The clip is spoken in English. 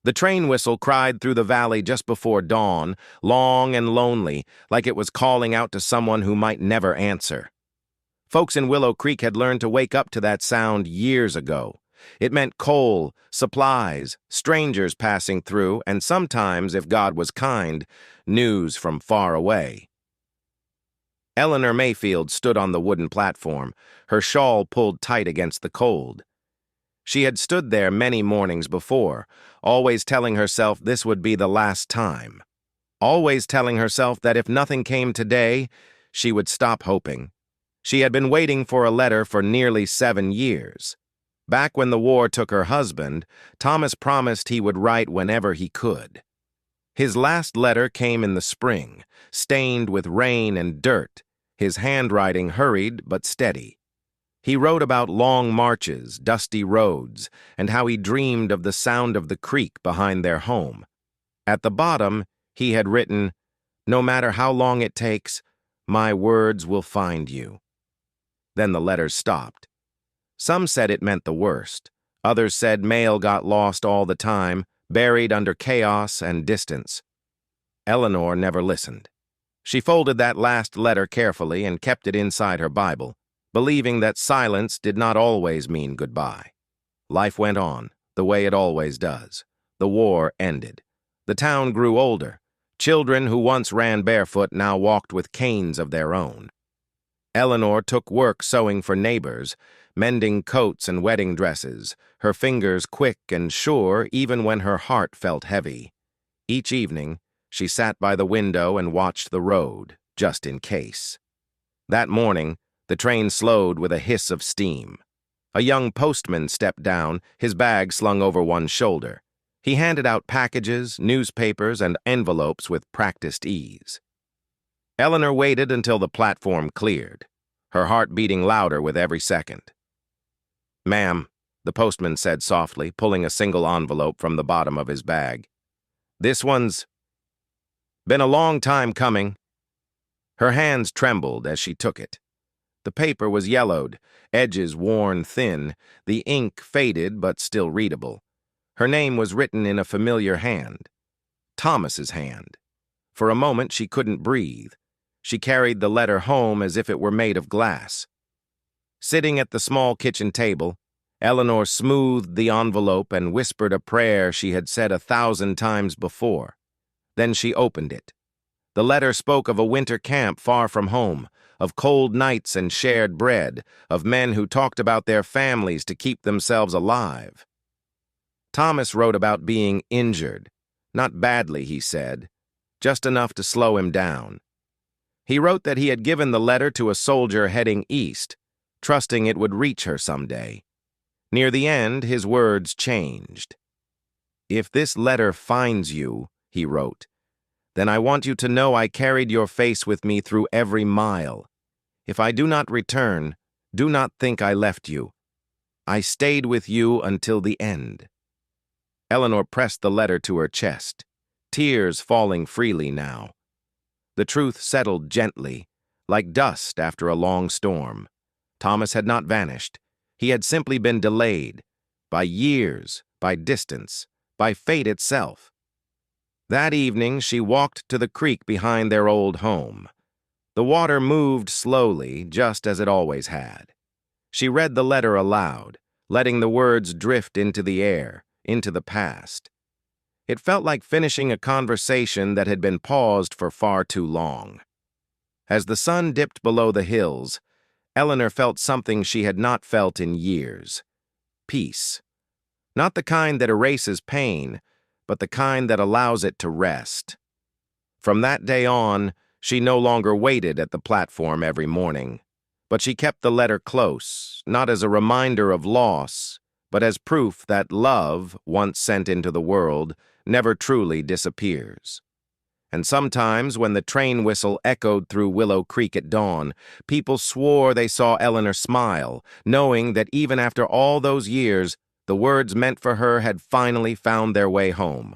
The train whistle cried through the valley just before dawn, long and lonely, like it was calling out to someone who might never answer. Folks in Willow Creek had learned to wake up to that sound years ago. It meant coal, supplies, strangers passing through, and sometimes, if God was kind, news from far away. Eleanor Mayfield stood on the wooden platform, her shawl pulled tight against the cold. She had stood there many mornings before, always telling herself this would be the last time. Always telling herself that if nothing came today, she would stop hoping. She had been waiting for a letter for nearly 7 years. Back when the war took her husband, Thomas promised he would write whenever he could. His last letter came in the spring, stained with rain and dirt, his handwriting hurried but steady. He wrote about long marches, dusty roads, and how he dreamed of the sound of the creek behind their home. At the bottom, he had written, "No matter how long it takes, my words will find you." Then the letters stopped. Some said it meant the worst. Others said mail got lost all the time, buried under chaos and distance. Eleanor never listened. She folded that last letter carefully and kept it inside her Bible, believing that silence did not always mean goodbye. Life went on, the way it always does. The war ended. The town grew older. Children who once ran barefoot now walked with canes of their own. Eleanor took work sewing for neighbors, mending coats and wedding dresses, her fingers quick and sure even when her heart felt heavy. Each evening, she sat by the window and watched the road, just in case. That morning, the train slowed with a hiss of steam. A young postman stepped down, his bag slung over one shoulder. He handed out packages, newspapers, and envelopes with practiced ease. Eleanor waited until the platform cleared, her heart beating louder with every second. "Ma'am," the postman said softly, pulling a single envelope from the bottom of his bag. "This one's been a long time coming." Her hands trembled as she took it. The paper was yellowed, edges worn thin, the ink faded but still readable. Her name was written in a familiar hand. Thomas's hand. For a moment she couldn't breathe. She carried the letter home as if it were made of glass. Sitting at the small kitchen table, Eleanor smoothed the envelope and whispered a prayer she had said 1,000 times before. Then she opened it. The letter spoke of a winter camp far from home, of cold nights and shared bread, of men who talked about their families to keep themselves alive. Thomas wrote about being injured. Not badly, he said, just enough to slow him down. He wrote that he had given the letter to a soldier heading east, trusting it would reach her someday. Near the end, his words changed. "If this letter finds you," he wrote, "then I want you to know I carried your face with me through every mile. If I do not return, do not think I left you. I stayed with you until the end." Eleanor pressed the letter to her chest, tears falling freely now. The truth settled gently, like dust after a long storm. Thomas had not vanished. He had simply been delayed, by years, by distance, by fate itself. That evening, she walked to the creek behind their old home. The water moved slowly, just as it always had. She read the letter aloud, letting the words drift into the air, into the past. It felt like finishing a conversation that had been paused for far too long. As the sun dipped below the hills, Eleanor felt something she had not felt in years. Peace. Not the kind that erases pain, but the kind that allows it to rest. From that day on, she no longer waited at the platform every morning, but she kept the letter close, not as a reminder of loss, but as proof that love, once sent into the world, never truly disappears. And sometimes, when the train whistle echoed through Willow Creek at dawn, people swore they saw Eleanor smile, knowing that even after all those years, the words meant for her had finally found their way home.